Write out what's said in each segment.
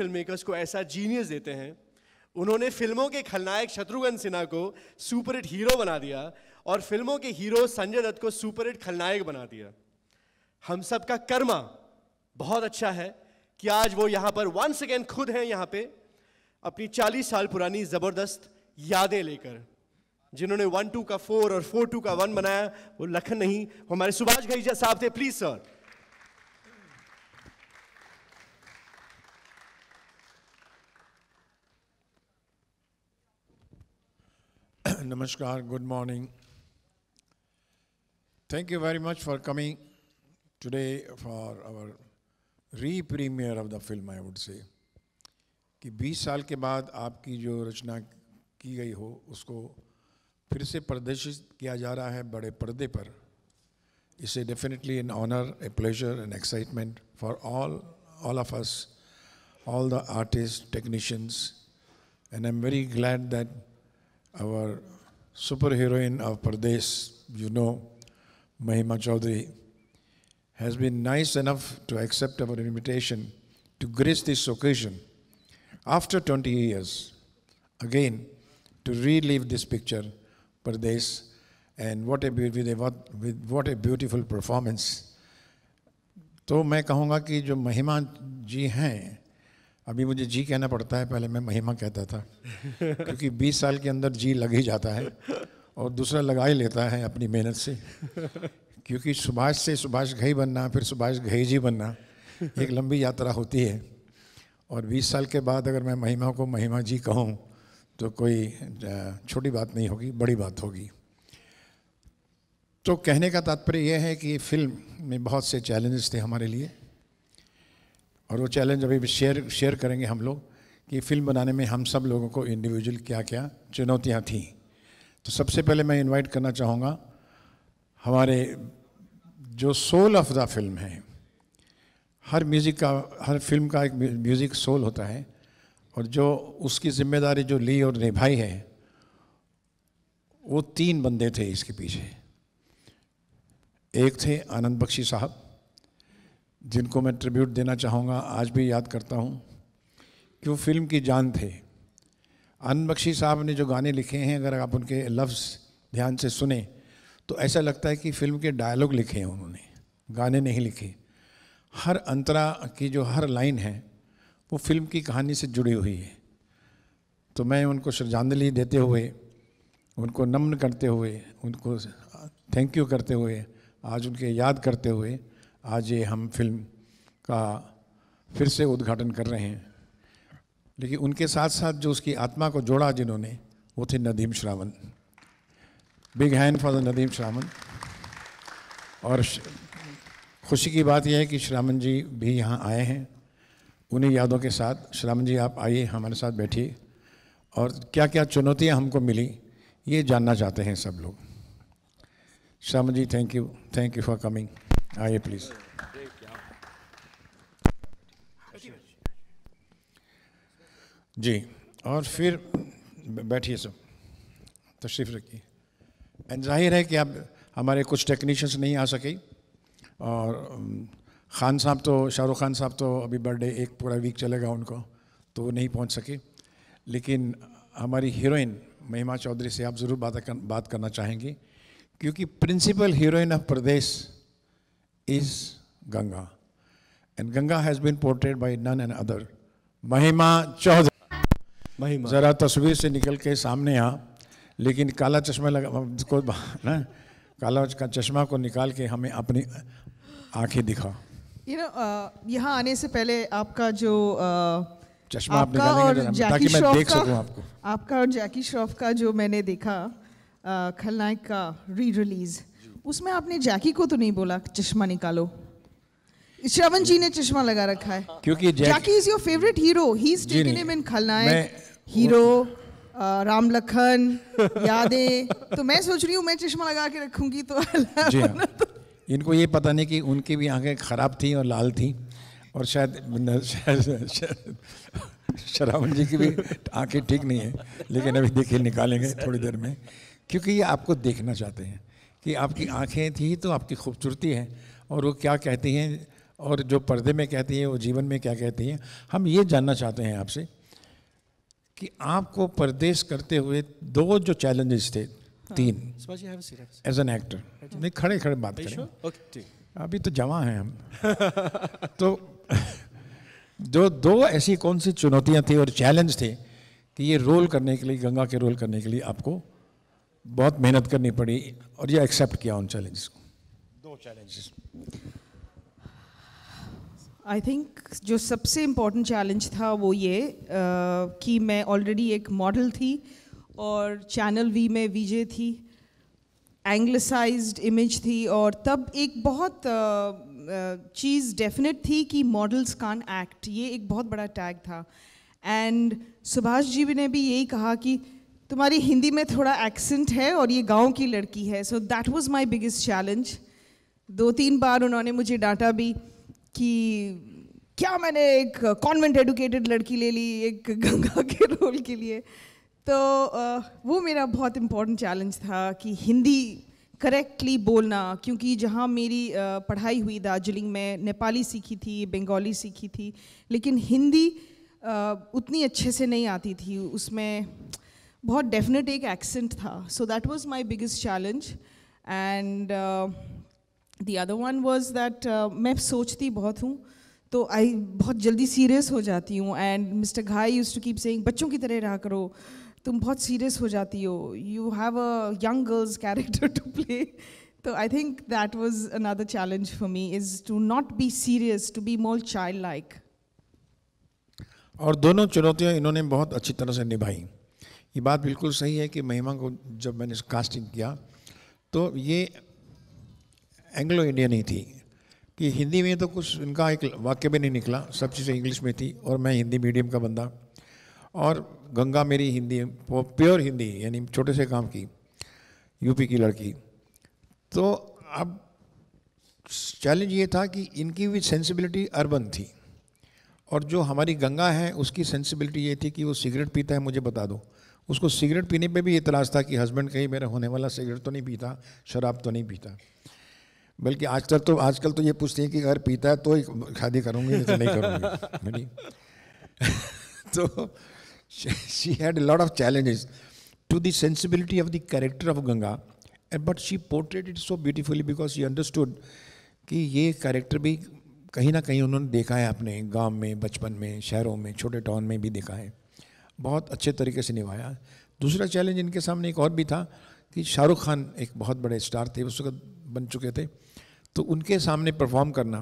Film makers को ऐसा genius देते हैं। उन्होंने फिल्मों के खलनायक शत्रुघ्न सिन्हा को सुपरहिट हीरो बना दिया और फिल्मों के हीरो संजय दत्त को सुपरहिट खलनायक बना दिया। हम सब का कर्मा बहुत अच्छा है कि आज वो यहाँ पर वंस अगेन खुद हैं, यहाँ पे अपनी 40 साल पुरानी जबरदस्त यादें लेकर। जिन्होंने 1-2 का 4 और 4-2 का 1 बनाया वो लखन नहीं, वो हमारे सुभाष घई साहब थे। Please sir. Namaskar, good morning. Thank you very much for coming today for our re-premiere of the film, I would say. कि 20 साल के बाद आपकी जो रचना की गई हो उसको फिर से प्रदर्शित किया जा रहा है बड़े पर्दे पर. It's definitely an honor, a pleasure, an excitement for all of us, all the artists, technicians, and I'm very glad that our superheroine of Pardesh, Mahima Chaudhary, has been nice enough to accept our invitation to grace this occasion after 20 years, again, to relive this picture, Pardesh, and what a beautiful performance. तो मैं कहूँगा कि जो महिमा जी हैं, अभी मुझे जी कहना पड़ता है, पहले मैं महिमा कहता था क्योंकि 20 साल के अंदर जी लग ही जाता है और दूसरा लगा ही लेता है अपनी मेहनत से, क्योंकि सुभाष से सुभाष घई बनना, फिर सुभाष घई जी बनना एक लंबी यात्रा होती है। और 20 साल के बाद अगर मैं महिमा को महिमा जी कहूँ तो कोई छोटी बात नहीं होगी, बड़ी बात होगी। तो कहने का तात्पर्य यह है कि फिल्म में बहुत से चैलेंजेस थे हमारे लिए और वो चैलेंज अभी शेयर करेंगे हम लोग कि फिल्म बनाने में हम सब लोगों को इंडिविजुअल क्या क्या चुनौतियाँ थीं। तो सबसे पहले मैं इनवाइट करना चाहूँगा हमारे जो सोल ऑफ द फिल्म है, हर फिल्म का एक म्यूज़िक सोल होता है और जो उसकी जिम्मेदारी जो ली और निभाई है वो 3 बंदे थे इसके पीछे। एक थे आनंद बख्शी साहब, जिनको मैं ट्रिब्यूट देना चाहूँगा, आज भी याद करता हूँ कि वो फिल्म की जान थे। आनंद बख्शी साहब ने जो गाने लिखे हैं, अगर आप उनके लफ्ज़ ध्यान से सुने तो ऐसा लगता है कि फिल्म के डायलॉग लिखे हैं उन्होंने, गाने नहीं लिखे। हर अंतरा की जो हर लाइन है वो फिल्म की कहानी से जुड़ी हुई है। तो मैं उनको श्रद्धांजलि देते हुए, उनको नमन करते हुए, उनको थैंक यू करते हुए, आज उनके याद करते हुए आज ये हम फिल्म का फिर से उद्घाटन कर रहे हैं। लेकिन उनके साथ साथ जो उसकी आत्मा को जोड़ा जिन्होंने, वो थे Nadeem Shravan. Big hand for the Nadeem Shravan. और खुशी की बात यह है कि श्रावण जी भी यहाँ आए हैं उन्हीं यादों के साथ। श्रावण जी आप आइए, हमारे साथ बैठिए और क्या क्या चुनौतियाँ हमको मिली ये जानना चाहते हैं सब लोग। श्रावण जी थैंक यू फॉर कमिंग। आइए प्लीज़। जी, और फिर बैठिए सब, तशरीफ़ रखिए। एंड जाहिर है कि अब हमारे कुछ टेक्नीशियंस नहीं आ सके और खान साहब तो, शाहरुख खान साहब तो अभी बर्थडे एक पूरा वीक चलेगा उनको, तो वो नहीं पहुंच सके। लेकिन हमारी हीरोइन महिमा चौधरी से आप ज़रूर बात करना चाहेंगे क्योंकि principal heroine of Pardes is Ganga and Ganga has been portrayed by none and other Mahima Chaudhry. महिमा ज़रा तस्वीर से निकल के सामने आ, लेकिन काला चश्मा लगा को ना, काला चश्मा को निकाल के हमें अपनी आंखें दिखा। यहाँ आने से पहले आपका जो चश्मा आप निकालेंगे ताकि मैं देख सकूं आपको। आपका और जैकी श्रॉफ का जो मैंने देखा खलनायक का री-रिलीज, उसमें आपने जैकी को तो नहीं बोला चश्मा निकालो। श्रवण जी ने चश्मा लगा रखा है क्योंकि Jackie is your favourite hero. He is taken him in Khalnayak, hero, Ram Lakhan, यादें। तो मैं सोच रही हूँ मैं चश्मा लगा के रखूंगी तो जी हाँ। इनको ये पता नहीं कि उनकी भी आंखें खराब थी और लाल थी और शायद श्रावण जी की भी आंखें ठीक नहीं है, लेकिन अभी देखिए निकालेंगे थोड़ी देर में, क्योंकि ये आपको देखना चाहते हैं कि आपकी आंखें थी तो आपकी खूबसूरती है और वो क्या कहती हैं और जो पर्दे में कहती हैं वो जीवन में क्या कहती हैं। हम ये जानना चाहते हैं आपसे कि आपको परदेश करते हुए 2 जो चैलेंजेस थे, 3 Subhash ji, have a seat, have a seat. As an actor, नहीं खड़े खड़े बात Are you करें, sure? Okay, ठीक. अभी तो जवां हैं हम तो जो 2 ऐसी कौन सी चुनौतियां थी और चैलेंज थे कि ये रोल करने के लिए, गंगा के रोल करने के लिए आपको बहुत मेहनत करनी पड़ी और ये एक्सेप्ट किया उन चैलेंजेस को? 2 चैलेंजेस। आई थिंक जो सबसे इम्पोर्टेंट चैलेंज था वो ये कि मैं ऑलरेडी एक मॉडल थी और चैनल वी में वीजे थी, एंग्लिसाइज्ड इमेज थी, और तब एक बहुत चीज़ डेफिनेट थी कि मॉडल्स कान एक्ट, ये एक बहुत बड़ा टैग था। एंड सुभाष जी ने भी यही कहा कि तुम्हारी हिंदी में थोड़ा एक्सेंट है और ये गांव की लड़की है, so that was my biggest challenge. 2-3 बार उन्होंने मुझे डांटा भी कि क्या मैंने एक कॉन्वेंट एडुकेटेड लड़की ले ली एक गंगा के रोल के लिए। तो वो मेरा बहुत इम्पोर्टेंट चैलेंज था कि हिंदी करेक्टली बोलना, क्योंकि जहाँ मेरी पढ़ाई हुई दार्जिलिंग में, नेपाली सीखी थी, बंगाली सीखी थी, लेकिन हिंदी उतनी अच्छे से नहीं आती थी, उसमें बहुत डेफिनेट एक एक्सेंट था। So that was my biggest challenge. And the other one was that मैं सोचती बहुत हूँ तो आई बहुत जल्दी सीरियस हो जाती हूँ। एंड मिस्टर घाई यूज्ड टू कीप सेइंग बच्चों की तरह रहा करो, तुम बहुत सीरियस हो जाती हो, you have a young girls character to play. तो I think that was another challenge for me, is to not be serious, to be more child like. और दोनों चुनौतियां इन्होंने बहुत अच्छी तरह से निभाई। ये बात बिल्कुल सही है कि महिमा को जब मैंने कास्टिंग किया तो ये एंग्लो इंडियन ही थी कि हिंदी में तो कुछ इनका एक वाक्य भी नहीं निकला, सब चीज़ें इंग्लिश में थी और मैं हिंदी मीडियम का बंदा, और गंगा मेरी हिंदी प्योर हिंदी यानी छोटे से काम की यूपी की लड़की। तो अब चैलेंज ये था कि इनकी भी सेंसिबिलिटी अर्बन थी और जो हमारी गंगा है उसकी सेंसिबिलिटी ये थी कि वो सिगरेट पीता है, मुझे बता दो। उसको सिगरेट पीने पे भी इतराज़ था कि हस्बैंड कहीं मेरा होने वाला सिगरेट तो नहीं पीता, शराब तो नहीं पीता। बल्कि आजकल तो ये पूछती है कि अगर पीता है तो ही शादी करूँगी, नहीं तो नहीं करूँगी। तो she had a lot of challenges to the sensibility of the character of Ganga, but she portrayed it so beautifully because she understood कि ये कैरेक्टर भी कहीं ना कहीं उन्होंने देखा है अपने गांव में, बचपन में, शहरों में, छोटे टाउन में भी देखा है, बहुत अच्छे तरीके से निभाया। दूसरा चैलेंज इनके सामने एक और भी था कि शाहरुख खान एक बहुत बड़े स्टार थे, उस वक्त बन चुके थे, तो उनके सामने परफॉर्म करना,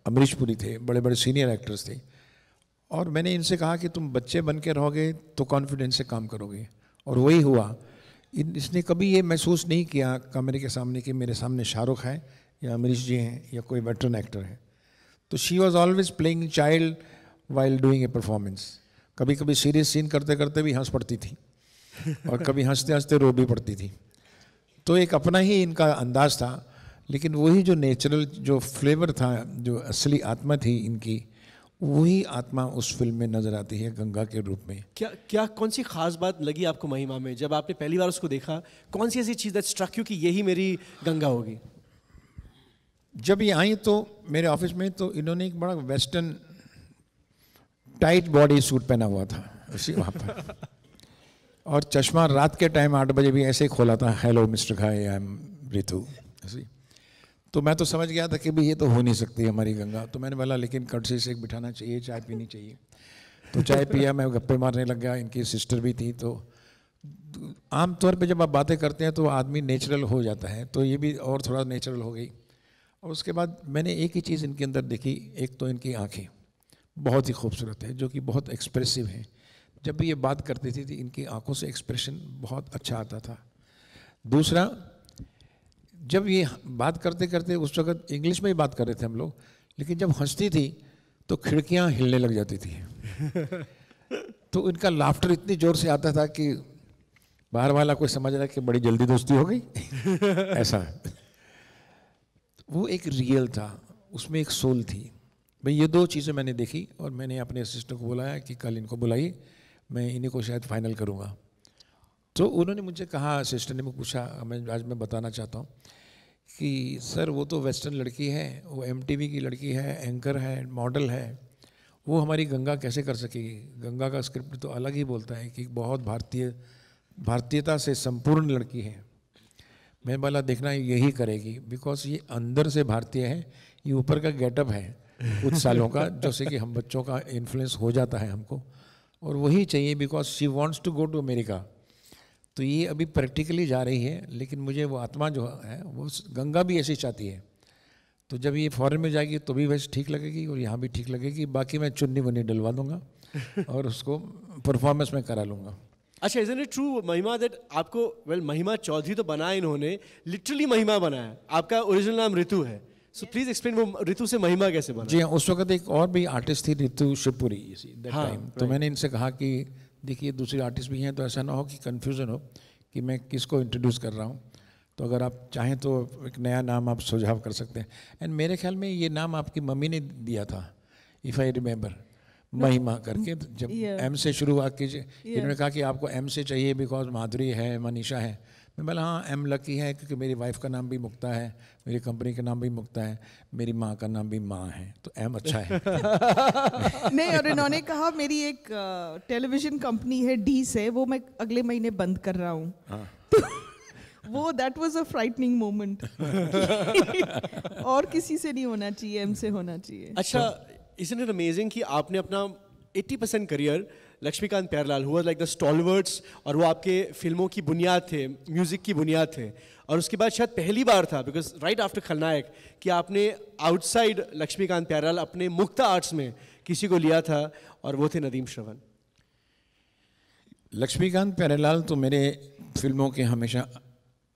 अमरीश पुरी थे, बड़े बड़े सीनियर एक्टर्स थे, और मैंने इनसे कहा कि तुम बच्चे बन के रहोगे तो कॉन्फिडेंस से काम करोगे, और वही हुआ। इसने कभी ये महसूस नहीं किया कैमरे के सामने कि मेरे सामने शाहरुख है या अमरीश जी हैं या कोई वेटरन एक्टर है। तो she was always playing child while doing a performance. कभी कभी सीरियस सीन करते करते भी हंस पड़ती थी और कभी हंसते हंसते रो भी पड़ती थी। तो एक अपना ही इनका अंदाज था, लेकिन वही जो नेचुरल जो फ्लेवर था, जो असली आत्मा थी इनकी, वही आत्मा उस फिल्म में नजर आती है गंगा के रूप में। क्या कौन सी खास बात लगी आपको महिमा में जब आपने पहली बार उसको देखा? कौन सी ऐसी चीज़ दैट स्ट्रक यू कि यही मेरी गंगा होगी? जब ये आई तो मेरे ऑफिस में तो इन्होंने एक बड़ा वेस्टर्न टाइट बॉडी सूट पहना हुआ था उसी वहाँ पर, और चश्मा रात के टाइम 8 बजे भी ऐसे ही खोला था, हेलो मिस्टर घाई, आई एम रितु, ऐसे। तो मैं तो समझ गया था कि भाई ये तो हो नहीं सकती हमारी गंगा। तो मैंने बोला लेकिन कर्टसी से एक बिठाना चाहिए, चाय पीनी चाहिए। तो चाय पिया, मैं गप्पे मारने लग गया, इनकी सिस्टर भी थी। तो आमतौर पे जब आप बातें करते हैं तो आदमी नेचुरल हो जाता है, तो ये भी और थोड़ा नेचुरल हो गई। और उसके बाद मैंने एक ही चीज़ इनके अंदर देखी, एक तो इनकी आँखें बहुत ही खूबसूरत है, जो कि बहुत एक्सप्रेसिव है। जब भी ये बात करती थी तो इनकी आंखों से एक्सप्रेशन बहुत अच्छा आता था। दूसरा, जब ये बात करते करते, उस वक्त इंग्लिश में ही बात कर रहे थे हम लोग, लेकिन जब हंसती थी तो खिड़कियां हिलने लग जाती थी। तो इनका लाफ्टर इतनी ज़ोर से आता था कि बाहर वाला कोई समझ रहा है कि बड़ी जल्दी दोस्ती हो गई ऐसा। वो एक रियल था, उसमें एक सोल थी। भाई ये 2 चीज़ें मैंने देखी और मैंने अपने असिस्टेंट को बुलाया कि कल इनको बुलाइए, मैं इन्हीं को शायद फाइनल करूँगा। तो उन्होंने मुझे कहा, असिस्टेंट ने मुझे पूछा, आज मैं बताना चाहता हूँ कि सर वो तो वेस्टर्न लड़की है, वो MTV की लड़की है, एंकर है, मॉडल है, वो हमारी गंगा कैसे कर सकेगी? गंगा का स्क्रिप्ट तो अलग ही बोलता है कि बहुत भारतीयता से संपूर्ण लड़की है। मैं बोला देखना यही करेगी, बिकॉज ये अंदर से भारतीय है, ये ऊपर का गेटअप है कुछ सालों का, जैसे कि हम बच्चों का इन्फ्लुएंस हो जाता है हमको, और वही चाहिए because she wants to go to America. तो ये अभी प्रैक्टिकली जा रही है, लेकिन मुझे वो आत्मा जो है वो गंगा भी ऐसी चाहती है। तो जब ये फॉरेन में जाएगी तो भी वैसे ठीक लगेगी और यहाँ भी ठीक लगेगी। बाकी मैं चुन्नी वन्नी डलवा दूंगा और उसको परफॉर्मेंस में करा लूँगा। अच्छा, इज़न्ट इट ट्रू महिमा दैट आपको महिमा चौधरी तो बनाया इन्होंने, लिटरली महिमा बनाया, आपका ओरिजिनल नाम ऋतु है। सो प्लीज एक्सप्लेन वो ऋतु से महिमा कैसे बना? जी हाँ, उस वक्त एक और भी आर्टिस्ट थी ऋतु शिवपुरी दैट टाइम। तो मैंने इनसे कहा कि देखिए दूसरे आर्टिस्ट भी हैं, तो ऐसा ना हो कि कन्फ्यूज़न हो कि मैं किसको इंट्रोड्यूस कर रहा हूँ, तो अगर आप चाहें तो एक नया नाम आप सुझाव कर सकते हैं। एंड मेरे ख्याल में ये नाम आपकी मम्मी ने दिया था, इफ़ आई रिमेंबर, महिमा करके। तो जब M से शुरू हुआ कीजिए, इन्होंने कहा कि आपको M से चाहिए बिकॉज माधुरी है, मनीषा है। मैं बोला हाँ M लकी है क्योंकि मेरी वाइफ का नाम भी मुक्ता है, मेरी कंपनी का नाम भी मुक्ता है, मेरी माँ का नाम भी माँ है, तो M अच्छा है। नहीं, और इन्होंने कहा मेरी एक टेलीविजन कंपनी है D से, वो मैं अगले महीने बंद कर रहा हूँ। वो that was a frightening moment. और किसी से नहीं होना चाहिए, M से होना चाहिए। अच्छा, isn't it amazing कि आपने अपना 80% करियर लक्ष्मीकांत प्यारेलाल हुआ लाइक द स्टॉलवर्ड्स, और वो आपके फिल्मों की बुनियाद थे, म्यूजिक की बुनियाद थे, और उसके बाद शायद पहली बार था बिकॉज राइट आफ्टर खलनायक कि आपने आउटसाइड लक्ष्मीकांत प्यारेलाल अपने मुक्ता आर्ट्स में किसी को लिया था, और वो थे नदीम श्रवण। लक्ष्मीकांत प्यारेलाल तो मेरे फिल्मों के हमेशा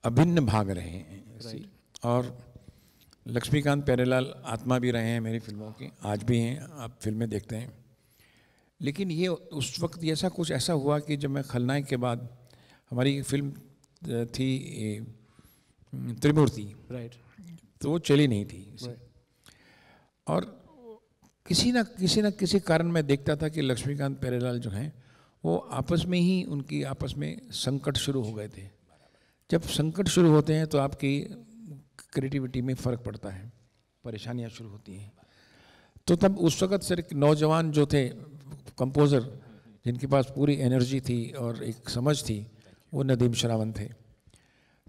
अभिन्न भाग रहे हैं, और लक्ष्मीकांत प्यारेलाल आत्मा भी रहे हैं मेरी फिल्मों की, आज भी हैं, आप फिल्में देखते हैं। लेकिन ये उस वक्त ऐसा कुछ ऐसा हुआ कि जब मैं खलनायक के बाद, हमारी फिल्म थी त्रिमूर्ति, राइट, तो वो चली नहीं थी। और किसी न किसी कारण मैं देखता था कि लक्ष्मीकांत प्यारेलाल जो हैं वो आपस में ही, उनकी आपस में संकट शुरू हो गए थे। जब संकट शुरू होते हैं तो आपकी क्रिएटिविटी में फ़र्क पड़ता है, परेशानियां शुरू होती हैं। तो तब उस वक्त सिर्फ नौजवान जो थे कंपोज़र, जिनके पास पूरी एनर्जी थी और एक समझ थी, वो नदीम श्रावण थे।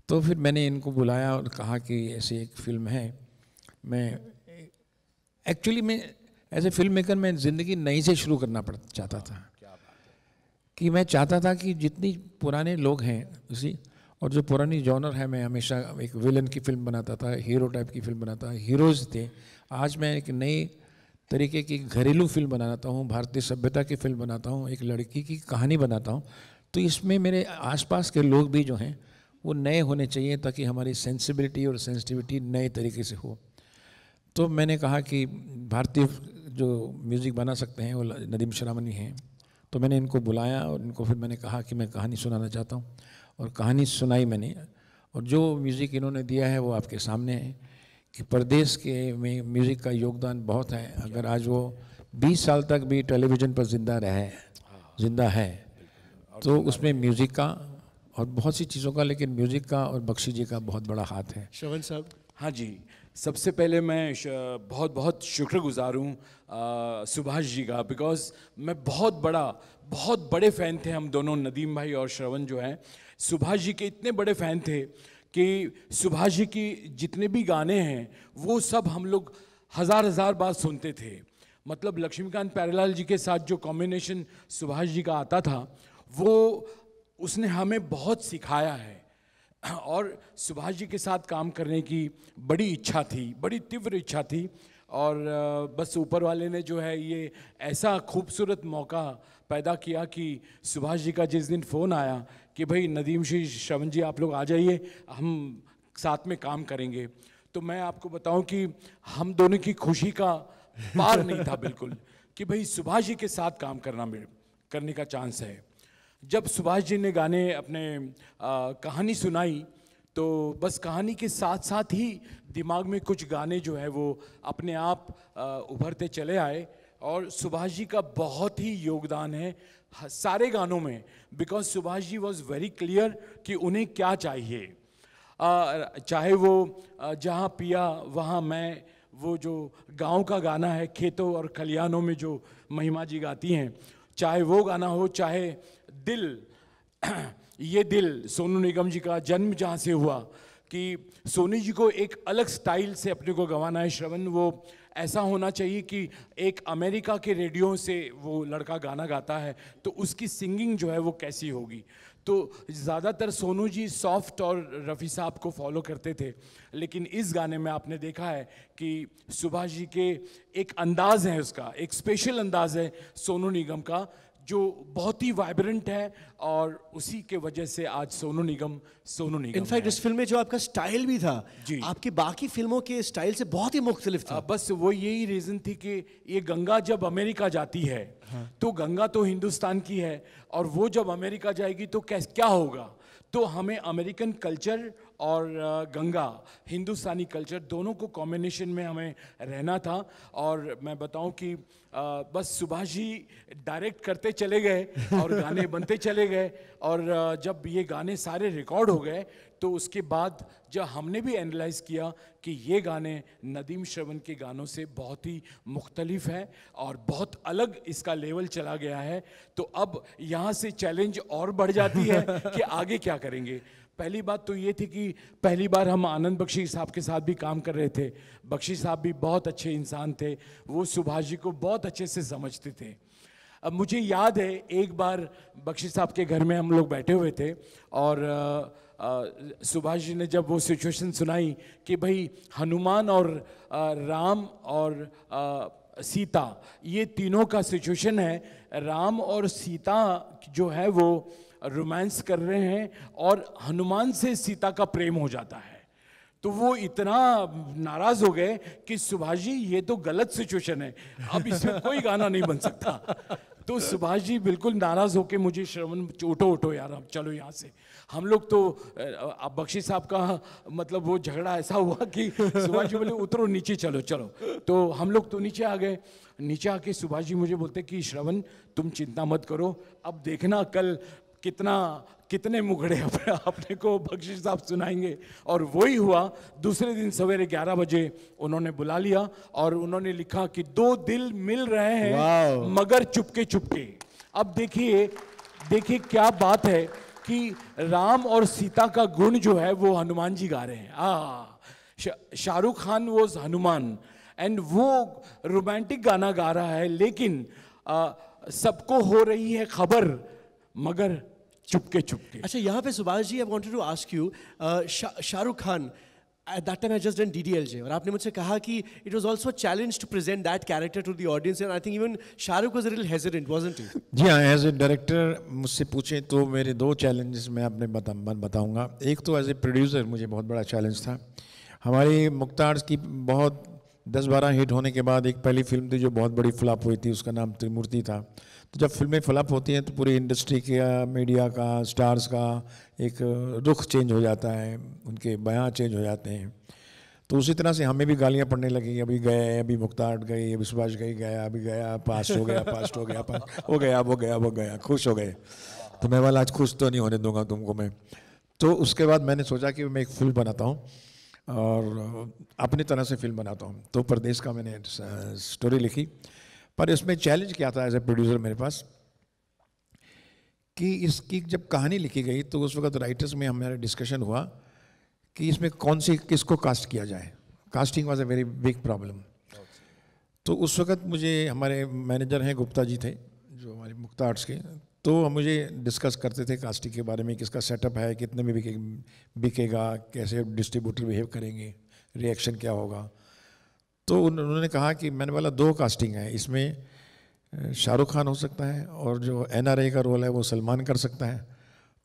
तो फिर मैंने इनको बुलाया और कहा कि ऐसी एक फ़िल्म है, मैं एक्चुअली मैं एज ए फिल्म मेकर मैं ज़िंदगी नई से शुरू करना चाहता था, कि मैं चाहता था कि जितनी पुराने लोग हैं उसी, और जो पुरानी जॉनर है, मैं हमेशा एक विलन की फिल्म बनाता था, हीरो टाइप की फिल्म बनाता, हीरोज़ थे। आज मैं एक नई तरीके की घरेलू फिल्म बनाता हूँ, भारतीय सभ्यता की फिल्म बनाता हूँ, एक लड़की की कहानी बनाता हूँ। तो इसमें मेरे आसपास के लोग भी जो हैं वो नए होने चाहिए, ताकि हमारी सेंसिबिलिटी और सेंसिटिविटी नए तरीके से हो। तो मैंने कहा कि भारतीय जो म्यूज़िक बना सकते हैं वो नदीम श्रावण ही हैं। तो मैंने इनको बुलाया और इनको फिर मैंने कहा कि मैं कहानी सुनाना चाहता हूँ, और कहानी सुनाई मैंने। और जो म्यूज़िक इन्होंने दिया है वो आपके सामने है कि प्रदेश के में म्यूज़िक का योगदान बहुत है। अगर आज वो 20 साल तक भी टेलीविज़न पर जिंदा है तो उसमें म्यूज़िक का और बहुत सी चीज़ों का, लेकिन म्यूज़िक का और बख्शी जी का बहुत बड़ा हाथ है। श्रवण साहब। हाँ जी, सबसे पहले मैं बहुत बहुत शुक्रगुजार हूँ सुभाष जी का, बिकॉज़ मैं बहुत बड़े फ़ैन थे हम दोनों, नदीम भाई और श्रवण जो हैं। सुभाष जी के इतने बड़े फ़ैन थे कि सुभाष जी की जितने भी गाने हैं वो सब हम लोग हज़ार बार सुनते थे। मतलब लक्ष्मीकांत प्यारेलाल जी के साथ जो कॉम्बिनेशन सुभाष जी का आता था वो उसने हमें बहुत सिखाया है, और सुभाष जी के साथ काम करने की बड़ी इच्छा थी, बड़ी तीव्र इच्छा थी। और बस ऊपर वाले ने जो है ये ऐसा खूबसूरत मौका पैदा किया कि सुभाष जी का जिस दिन फ़ोन आया कि भाई नदीम जी, श्रवण जी आप लोग आ जाइए, हम साथ में काम करेंगे, तो मैं आपको बताऊं कि हम दोनों की खुशी का पार नहीं था बिल्कुल, कि भाई सुभाष जी के साथ काम करने का चांस है। जब सुभाष जी ने गाने अपने कहानी सुनाई तो बस कहानी के साथ साथ ही दिमाग में कुछ गाने जो है वो अपने आप उभरते चले आए, और सुभाष जी का बहुत ही योगदान है सारे गानों में, because Subhash ji was very clear कि उन्हें क्या चाहिए। चाहे वो जहाँ पिया वहाँ मैं, वो जो गांव का गाना है, खेतों और खलियानों में जो महिमा जी गाती हैं, चाहे वो गाना हो, चाहे दिल, ये दिल सोनू निगम जी का जन्म जहाँ से हुआ, कि सोनू जी को एक अलग स्टाइल से अपने को गंवाना है श्रवण, वो ऐसा होना चाहिए कि एक अमेरिका के रेडियो से वो लड़का गाना गाता है तो उसकी सिंगिंग जो है वो कैसी होगी। तो ज़्यादातर सोनू जी सॉफ्ट और रफ़ी साहब को फॉलो करते थे, लेकिन इस गाने में आपने देखा है कि सुभाष जी के एक अंदाज़ है, उसका एक स्पेशल अंदाज़ है सोनू निगम का, जो बहुत ही वाइब्रेंट है, और उसी के वजह से आज सोनू निगम इनफैक्ट इस फिल्म में जो आपका स्टाइल भी था जी, आपकी बाकी फिल्मों के स्टाइल से बहुत ही मुख्तलिफ था। बस वो यही रीज़न थी कि ये गंगा जब अमेरिका जाती है, तो गंगा तो हिंदुस्तान की है, और वो जब अमेरिका जाएगी तो क्या होगा, तो हमें अमेरिकन कल्चर और गंगा हिंदुस्तानी कल्चर दोनों को कॉम्बिनेशन में हमें रहना था। और मैं बताऊं कि बस सुभाष जी डायरेक्ट करते चले गए और गाने बनते चले गए, और जब ये गाने सारे रिकॉर्ड हो गए तो उसके बाद जब हमने भी एनालाइज किया कि ये गाने नदीम श्रवण के गानों से बहुत ही मुख्तलिफ है और बहुत अलग इसका लेवल चला गया है, तो अब यहाँ से चैलेंज और बढ़ जाती है कि आगे क्या करेंगे। पहली बात तो ये थी कि पहली बार हम आनंद बख्शी साहब के साथ भी काम कर रहे थे। बख्शी साहब भी बहुत अच्छे इंसान थे, वो सुभाष जी को बहुत अच्छे से समझते थे। अब मुझे याद है एक बार बख्शी साहब के घर में हम लोग बैठे हुए थे, और सुभाष जी ने जब वो सिचुएशन सुनाई कि भाई हनुमान और राम और सीता, ये तीनों का सिचुएशन है, राम और सीता जो है वो रोमांस कर रहे हैं और हनुमान से सीता का प्रेम हो जाता है, तो वो इतना नाराज हो गए कि सुभाष जी ये तो गलत सिचुएशन है, अब इसमें कोई गाना नहीं बन सकता। तो सुभाष जी बिल्कुल नाराज होके मुझे श्रवण उठो यार अब चलो यहाँ से, हम लोग तो अब बख्शी साहब का मतलब वो झगड़ा ऐसा हुआ कि सुभाष जी बोले उतरो नीचे चलो, तो हम लोग तो नीचे आ गए। नीचे आके सुभाष जी मुझे बोलते कि श्रवण तुम चिंता मत करो, अब देखना कल कितने मुखड़े अपने को बख्शी साहब सुनाएंगे। और वही हुआ, दूसरे दिन सवेरे 11 बजे उन्होंने बुला लिया और उन्होंने लिखा कि 2 दिल मिल रहे हैं मगर चुपके चुपके। अब देखिए क्या बात है कि राम और सीता का गुण जो है वो हनुमान जी गा रहे हैं। शाहरुख खान वो हनुमान एंड वो रोमांटिक गाना गा रहा है, लेकिन सबको हो रही है खबर मगर चुपके चुपके। अच्छा, यहाँ पे Subhash ji, I wanted to ask you, Shahrukh Khan at that time I just done DDLJ, और आपने मुझसे कहा कि it was also a challenge to present that character to the audience, and I think even Shahrukh was a little hesitant, wasn't he? जी हाँ, as a director मुझसे पूछें तो मेरे 2 चैलेंजेस मैं आपने बताऊंगा। एक तो एज ए प्रोड्यूसर मुझे बहुत बड़ा चैलेंज था। हमारी मुख्तार की बहुत 10-12 हिट होने के बाद एक पहली फिल्म थी जो बहुत बड़ी फ्लॉप हुई थी, उसका नाम त्रिमूर्ति था। तो जब फिल्में फ्लॉप होती हैं तो पूरी इंडस्ट्री का, मीडिया का, स्टार्स का एक रुख चेंज हो जाता है, उनके बयान चेंज हो जाते हैं। तो उसी तरह से हमें भी गालियाँ पड़ने लगी, अभी गए, अभी मुख्तार गई, अभी सुभाष गया, अभी गया, पास हो गया, पास हो गया, वो गया, खुश हो गए। तो मैं वाला आज खुश तो नहीं होने दूंगा तुमको मैं। तो उसके बाद मैंने सोचा कि मैं एक फिल्म बनाता हूँ और अपनी तरह से फिल्म बनाता हूँ। तो परदेश का मैंने स्टोरी लिखी, पर इसमें चैलेंज क्या था एज ए प्रोड्यूसर मेरे पास कि इसकी जब कहानी लिखी गई तो उस वक्त राइटर्स में हमारा डिस्कशन हुआ कि इसमें किसको कास्ट किया जाए। Casting was a very big problem. तो उस वक्त मुझे हमारे मैनेजर हैं गुप्ता जी थे जो हमारे मुक्ता आर्ट्स के, तो हम मुझे डिस्कस करते थे कास्टिंग के बारे में, किसका सेटअप है, कितने में बिकेगा, कैसे डिस्ट्रीब्यूटर बिहेव करेंगे, रिएक्शन क्या होगा। तो उन्होंने कहा कि मैंने वाला 2 कास्टिंग है, इसमें शाहरुख खान हो सकता है और जो NRA का रोल है वो सलमान कर सकता है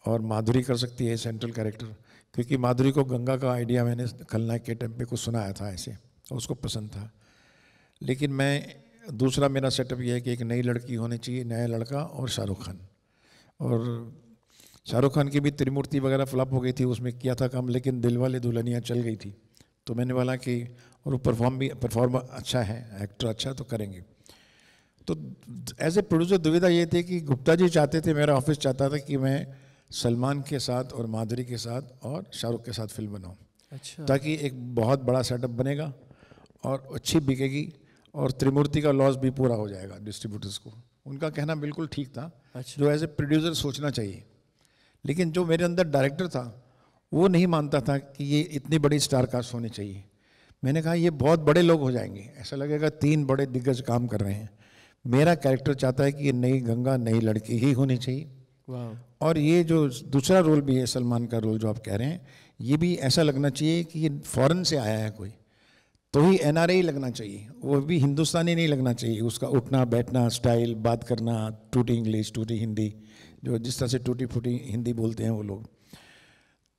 और माधुरी कर सकती है सेंट्रल कैरेक्टर, क्योंकि माधुरी को गंगा का आइडिया मैंने खलनायक के टाइम पे कुछ सुनाया था ऐसे, उसको पसंद था। लेकिन मैं दूसरा मेरा सेटअप ये है कि एक नई लड़की होनी चाहिए, नया लड़का और शाहरुख खान। और शाहरुख खान की भी त्रिमूर्ति वगैरह फ्लॉप हो गई थी, उसमें किया था काम, लेकिन दिलवाले दुल्हनिया चल गई थी। तो मैंने बोला कि और परफॉर्म अच्छा है, एक्टर अच्छा तो करेंगे। तो एज ए प्रोड्यूसर दुविधा ये थी कि गुप्ता जी चाहते थे, मेरा ऑफिस चाहता था कि मैं सलमान के साथ और माधुरी के साथ और शाहरुख के साथ फिल्म बनाऊं, अच्छा, ताकि एक बहुत बड़ा सेटअप बनेगा और अच्छी बिकेगी और त्रिमूर्ति का लॉस भी पूरा हो जाएगा डिस्ट्रीब्यूटर्स को। उनका कहना बिल्कुल ठीक था, अच्छा। जो एज ए प्रोड्यूसर सोचना चाहिए। लेकिन जो मेरे अंदर डायरेक्टर था वो नहीं मानता था कि ये इतनी बड़ी स्टार कास्ट होनी चाहिए। मैंने कहा ये बहुत बड़े लोग हो जाएंगे, ऐसा लगेगा 3 बड़े दिग्गज काम कर रहे हैं। मेरा कैरेक्टर चाहता है कि ये नई गंगा नई लड़की ही होनी चाहिए। वाह। और ये जो दूसरा रोल भी है सलमान का रोल जो आप कह रहे हैं, ये भी ऐसा लगना चाहिए कि ये फॉरेन से आया है कोई, तो ही NRI लगना चाहिए, वो भी हिंदुस्तानी नहीं लगना चाहिए। उसका उठना बैठना स्टाइल, बात करना, टूटी इंग्लिश टूटी हिंदी, जो जिस तरह से टूटी फूटी हिंदी बोलते हैं वो लोग।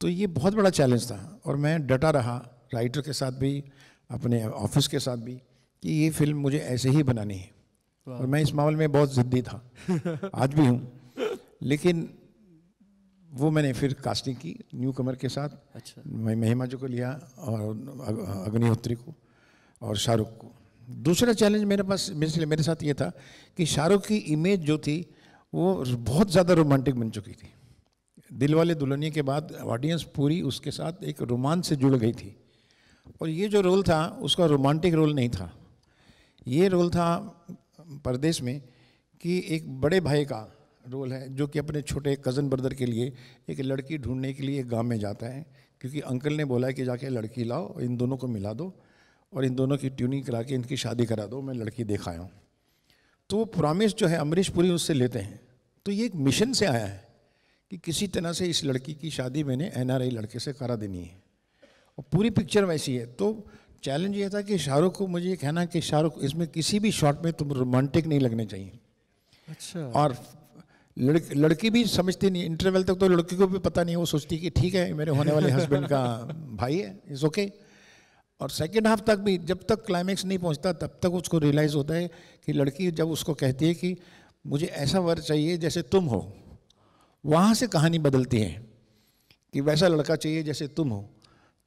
तो ये बहुत बड़ा चैलेंज था और मैं डटा रहा राइटर के साथ भी, अपने ऑफिस के साथ भी, कि ये फिल्म मुझे ऐसे ही बनानी है। और मैं इस मामले में बहुत ज़िद्दी था, आज भी हूँ। लेकिन वो मैंने फिर कास्टिंग की न्यू कमर के साथ। अच्छा। मैं महिमा जी को लिया और अग्निहोत्री को और शाहरुख को। दूसरा चैलेंज मेरे साथ ये था कि शाहरुख की इमेज जो थी वो बहुत ज़्यादा रोमांटिक बन चुकी थी। दिलवाले दुल्हनिया के बाद ऑडियंस पूरी उसके साथ एक रोमांस से जुड़ गई थी, और ये जो रोल था उसका रोमांटिक रोल नहीं था। ये रोल था परदेश में कि एक बड़े भाई का रोल है जो कि अपने छोटे कज़न ब्रदर के लिए एक लड़की ढूंढने के लिए एक गांव में जाता है, क्योंकि अंकल ने बोला है कि जाके लड़की लाओ, इन दोनों को मिला दो और इन दोनों की ट्यूनिंग करा के इनकी शादी करा दो, मैं लड़की देखा आया हूँ। तो वो प्रॉमिस जो है अमरीश पुरी उससे लेते हैं। तो ये एक मिशन से आया है कि किसी तरह से इस लड़की की शादी मैंने NRI लड़के से करा देनी है, और पूरी पिक्चर वैसी है। तो चैलेंज ये था कि शाहरुख को मुझे ये कहना कि शाहरुख इसमें किसी भी शॉट में तुम रोमांटिक नहीं लगने चाहिए। अच्छा। और लड़की भी समझती नहीं, इंटरवल तक तो लड़की को भी पता नहीं, वो सोचती कि ठीक है मेरे होने वाले हस्बैंड का भाई है, इट्स ओके। और सेकेंड हाफ तक भी जब तक क्लाइमैक्स नहीं पहुंचता तब तक उसको रियलाइज़ होता है कि लड़की जब उसको कहती है कि मुझे ऐसा वर चाहिए जैसे तुम हो, वहाँ से कहानी बदलती है कि वैसा लड़का चाहिए जैसे तुम हो।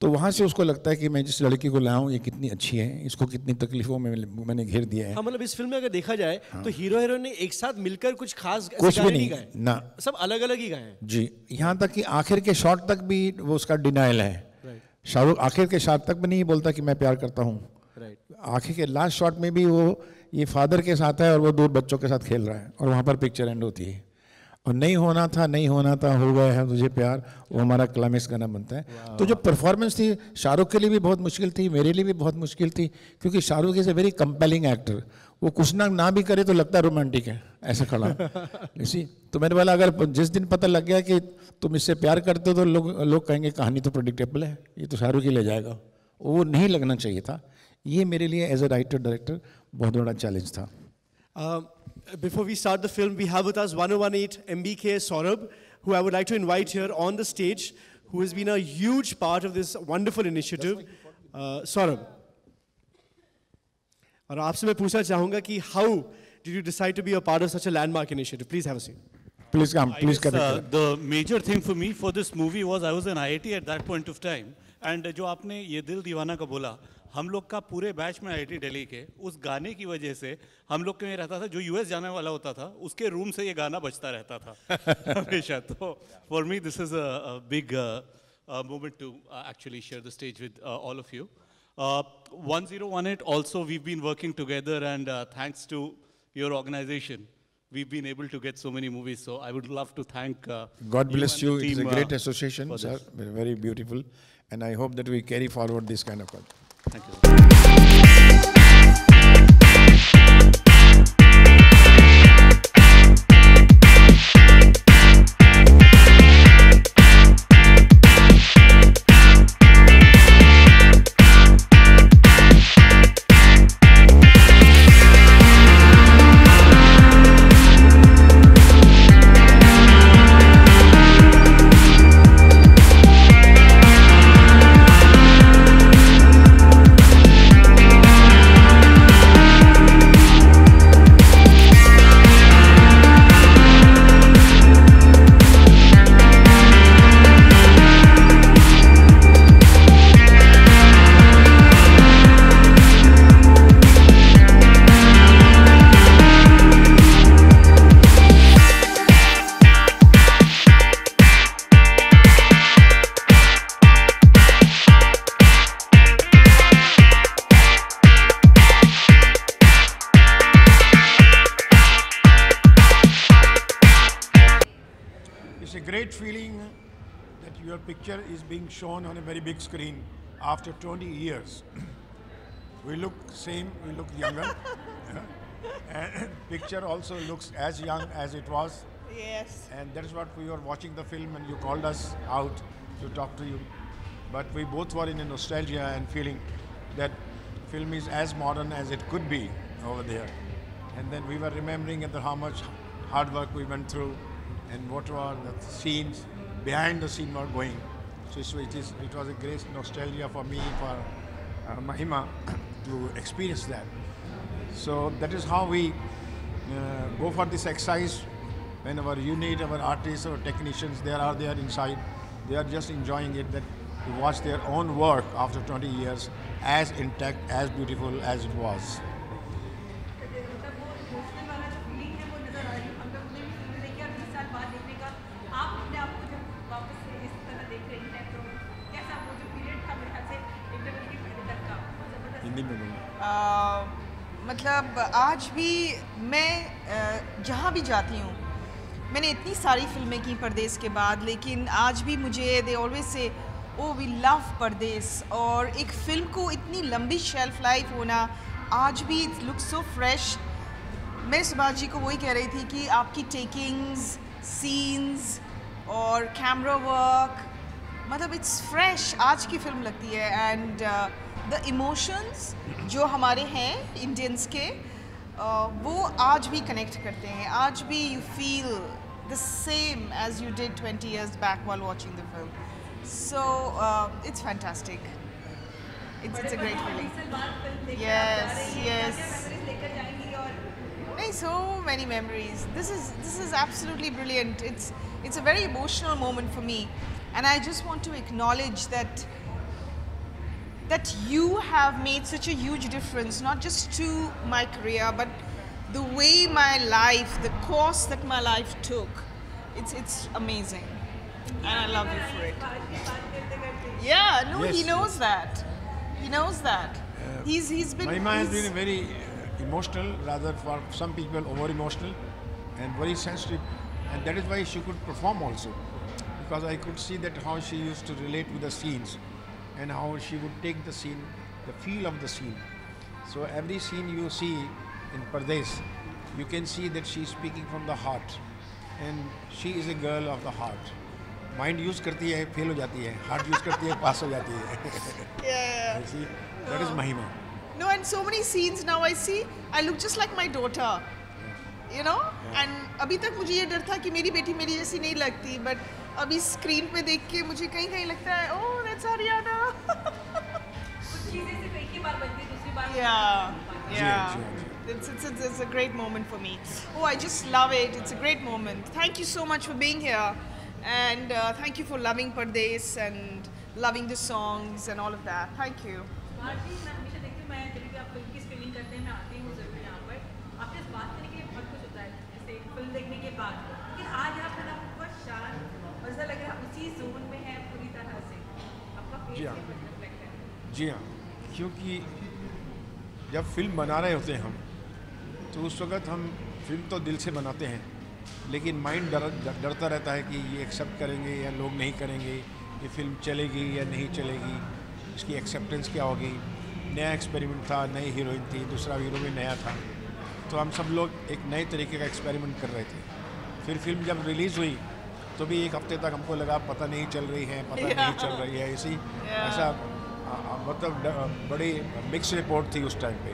तो वहाँ से उसको लगता है कि मैं जिस लड़की को लाया हूँ ये कितनी अच्छी है, इसको कितनी तकलीफों में मैंने घेर दिया है। हाँ, मतलब इस फिल्म में अगर देखा जाए तो हीरो हीरोइन ने एक साथ मिलकर कुछ खास कुछ भी गाने नहीं गाए ना, सब अलग अलग ही गाए हैं। जी। यहाँ तक कि आखिर के शॉट तक भी वो उसका डिनाइल है। शाहरुख आखिर के शॉट तक भी नहीं बोलता कि मैं प्यार करता हूँ। आखिर के लास्ट शॉट में भी वो ये फादर के साथ है और वो 2 बच्चों के साथ खेल रहा है, और वहाँ पर पिक्चर एंड होती है। और नहीं होना था हो गया है तुझे प्यार, वो हमारा क्लाइमेक्स गाना बनता है। तो जो परफॉर्मेंस थी शाहरुख के लिए भी बहुत मुश्किल थी, मेरे लिए भी बहुत मुश्किल थी, क्योंकि Shahrukh is a very compelling actor. वो कुछ ना भी करे तो लगता है रोमांटिक है ऐसा खड़ा इसी। तो मैंने बोला अगर जिस दिन पता लग गया कि तुम इससे प्यार करते हो तो लोग कहेंगे कहानी तो प्रेडिक्टेबल है, ये तो शाहरुख ही ले जाएगा, वो नहीं लगना चाहिए था। ये मेरे लिए एज ए राइटर डायरेक्टर बहुत बड़ा चैलेंज था। Before we start the film, we have with us 1018 MBK Saurabh, who I would like to invite here on the stage, who has been a huge part of this wonderful initiative. Saurabh, और आपसे मैं पूछना चाहूँगा कि how did you decide to be a part of such a landmark initiative? Please have a seat. Please come, please come. The major thing for me for this movie was I was in IIT at that point of time, and जो आपने ये दिल दीवाना का बोला, हम लोग का पूरे बैच में IIT दिल्ली के उस गाने की वजह से हम लोग के में रहता था, जो US जाने वाला होता था उसके रूम से ये गाना बजता रहता था हमेशा। तो for me this is a big moment to actually share the stage with all of you. 1018 also we've been working together, and thanks to your organization we've been able to get so many movies. So I would love to thank God bless you. and the It's a team, great association, for sir. this. Very beautiful, and I hope that we carry forward this kind of culture. Thank you. It's a great feeling that your picture is being shown on a very big screen after 20 years. We look same, we look younger. And picture also looks as young as it was. Yes. And that is what we were watching the film and you called us out to talk to you. But we both were in a nostalgia and feeling that film is as modern as it could be over there. And then we were remembering how much hard work we went through and what were the scenes behind the scene were going. So it was a great nostalgia for me, for Mahima to experience that. So that is how we go for this exercise. When our unit, our artists, our technicians, they are there inside. They are just enjoying it, that to watch their own work after 20 years as intact, as beautiful as it was. Hindi में बोलो। मतलब आज भी मैं जहाँ भी जाती हूँ, मैंने इतनी सारी फिल्में की परदेस के बाद, लेकिन आज भी मुझे they always say O V love परदेस, और एक फिल्म को इतनी लंबी शेल्फ लाइफ होना, आज भी इट लुक्स सो फ्रेश। मैं सुभाष जी को वही कह रही थी कि आपकी टेकिंग्स, सीन्स और कैमरा वर्क, मतलब इट्स फ्रेश, आज की फिल्म लगती है। एंड द इमोशंस जो हमारे हैं इंडियंस के, वो आज भी कनेक्ट करते हैं, आज भी you feel the same as you did 20 years back while watching the film. So it's fantastic. It's a great feeling. Yes, yes. So many memories. This is absolutely brilliant. It's a very emotional moment for me, and I just want to acknowledge that you have made such a huge difference, not just to my career, but the way my life, the course that my life took. It's amazing, and I love you for it. Yeah, no, Yes. he knows that. He knows that. He's been. Mahima has he's- been very emotional, rather for some people over emotional and very sensitive, and that is why she could perform also, because I could see that how she used to relate with the scenes and how she would take the scene, the feel of the scene. So every scene you see in Pardes, you can see that she is speaking from the heart, and she is a girl of the heart. Mind use करती है, fail हो जाती है, heart use करती है, pass हो जाती है. Yeah. See, that is Mahima. No, and so many scenes now I see, I look just like my daughter, you know. And अभी तक मुझे ये डर था कि मेरी बेटी मेरी जैसी नहीं लगती, but अभी स्क्रीन पे देख के मुझे कहीं कहीं लगता है, oh that's Ariana. Yeah. It's a great moment for me. Oh, I just love it. It's a great moment. Thank you so much for being here, and thank you for loving Pardes and loving the songs and all of that. Thank you. Bharti, मैं हमेशा देखती हूँ, मैं जब भी आप film की screening करते हैं, मैं आती हूँ जरूर यहाँ पर। आपके साथ बात करने के लिए बहुत कुछ होता है, जैसे फिल्म देखने के बाद, लेकिन आज आप ना बहुत शांत और ऐसा लग रहा है उसी जोन में है पूरी तरह से। आपका फेस जी हाँ। रिफ्लेक्ट है। जी हाँ, क्योंकि जब फिल्म बना रहे होते हैं हम, तो उस वक़्त हम फिल्म तो दिल से बनाते हैं, लेकिन माइंड डरता रहता है कि ये एक्सेप्ट करेंगे या लोग नहीं करेंगे, ये फिल्म चलेगी या नहीं चलेगी, इसकी एक्सेप्टेंस क्या होगी। नया एक्सपेरिमेंट था, नई हीरोइन थी, दूसरा हीरो भी नया था, तो हम सब लोग एक नए तरीके का एक्सपेरिमेंट कर रहे थे। फिर फिल्म जब रिलीज़ हुई तो भी एक हफ्ते तक हमको लगा पता नहीं चल रही है, पता नहीं चल रही है, ऐसा मतलब बड़ी मिक्स रिपोर्ट थी उस टाइम पे।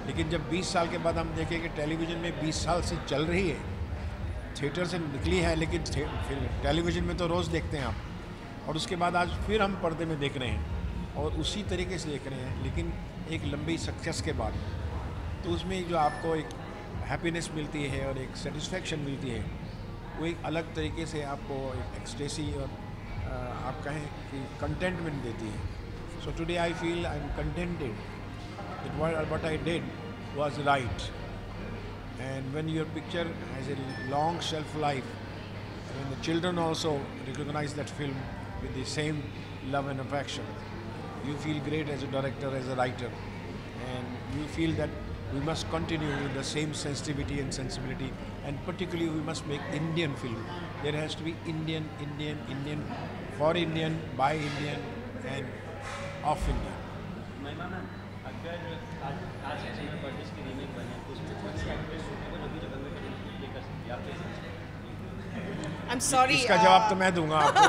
लेकिन जब 20 साल के बाद हम देखें कि टेलीविज़न में 20 साल से चल रही है, थिएटर से निकली है, लेकिन फिर टेलीविज़न में तो रोज़ देखते हैं आप, और उसके बाद आज फिर हम पर्दे में देख रहे हैं और उसी तरीके से देख रहे हैं, लेकिन एक लंबी सक्सेस के बाद, तो उसमें जो आपको एक हैप्पीनेस मिलती है और एक सेटिस्फेक्शन मिलती है, वो एक अलग तरीके से आपको एक एक्सटेसी और आप कहें कि कंटेंटमेंट देती है। So today I feel I am contented that what I did was right. And when your picture has a long shelf life, when the children also recognize that film with the same love and affection, you feel great as a director, as a writer, and you feel that we must continue with the same sensitivity and sensibility, and particularly we must make Indian film. There has to be Indian, for Indian, by Indian, and of Indian. महिमा ma'am, अगर आज cinema birds की remake बने तो उसमें कौन सी actress को जो भी जगह में प्ले कर सकती है आप कैसे? I'm sorry. इसका जवाब तो मैं दूंगा आपको.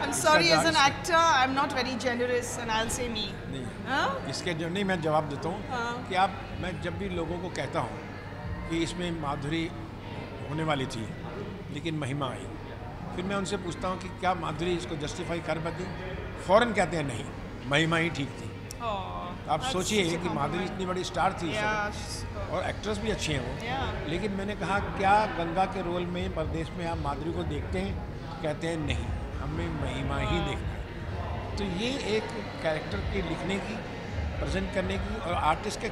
I'm sorry, as an actor, I'm not very generous, and I'll say me. नहीं, Huh? इसके जो नहीं मैं जवाब देता हूँ हाँ. कि आप, मैं जब भी लोगों को कहता हूँ कि इसमें माधुरी होने वाली थी लेकिन महिमा आई, फिर मैं उनसे पूछता हूँ कि क्या माधुरी इसको जस्टिफाई कर पाती? फ़ौरन कहते हैं नहीं, महिमा ही ठीक थी. Oh, आप सोचिए कि माधुरी इतनी बड़ी स्टार थी इस Yeah. वक्त, और एक्ट्रेस भी अच्छी हैं वो. Yeah. लेकिन मैंने कहा क्या गंगा के रोल में परदेश में आप माधुरी को देखते हैं? कहते हैं नहीं, हमें महिमा ही देखना है. तो ये एक कैरेक्टर के लिखने की, प्रेजेंट करने की और आर्टिस्ट के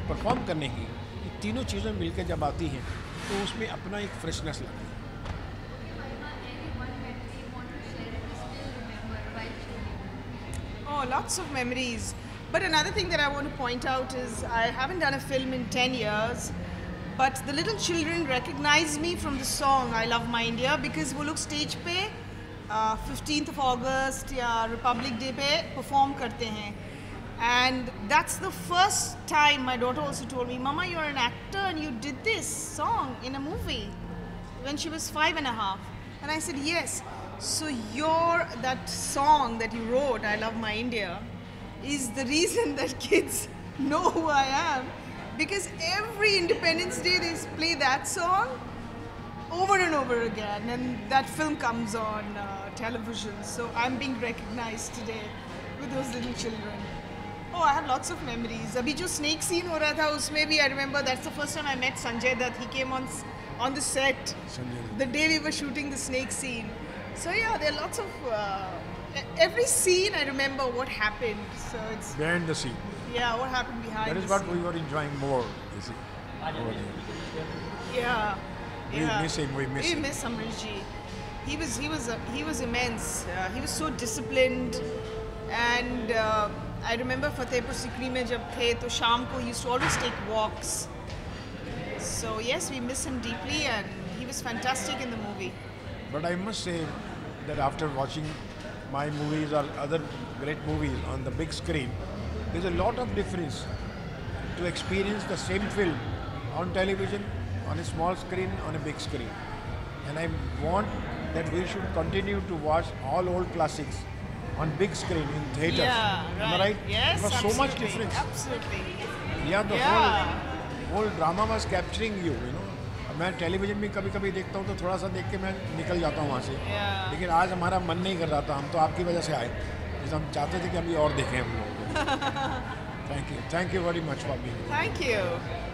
परफॉर्म करने की, ये तीनों चीज़ें मिलकर जब आती हैं तो उसमें अपना एक फ्रेशनेस लगती है. Oh, lots of memories. But another thing that I want to point out is I haven't done a film in 10 years, but the little children recognize me from the song I Love My India because वो लोग stage पे 15th of August या Republic Day पे perform करते हैं. And that's the first time my daughter also told me, Mama, you're an actor and you did this song in a movie when she was 5.5. And I said, yes. So that song that you wrote, I Love My India, is the reason that kids know who I am. Because every Independence Day they play that song over and over again, and that film comes on television. So I'm being recognized today with those little children. Oh, I have lots of memories. Abhi jo snake scene ho raha tha, usme bhi I remember that's the first time I met Sanjay Dutt. He came on the set the day we were shooting the snake scene. So yeah, there are lots of every scene I remember what happened. So it's Behind the scene. yeah, what happened behind That the is what scene. we were enjoying more, you see. over there. Yeah. We miss him, we miss him. miss Amrishji. He was immense. He was so disciplined, and I remember Fatehpur Sikri mein jab the to sham ko he used to always take walks. So yes, we miss him deeply, and he was fantastic in the movie. But I must say that after watching my movies or other great movies on the big screen, there's a lot of difference to experience the same film on television, on a small screen, on a big screen. And I want that we should continue to watch all old classics on big screen in theaters. Yeah, Am I right? Yes, There was so much absolutely, difference. Absolutely. Yeah, the Yeah. whole drama was capturing you, you know. अब मैं television भी कभी कभी देखता हूँ तो थोड़ा सा देख के मैं निकल जाता हूँ वहाँ से. Yeah. लेकिन आज हमारा मन नहीं कर रहा था, हम तो आपकी वजह से आए. जैसे हम चाहते थे कि अभी और देखें हम लोग. Thank you very much for being here. Thank you.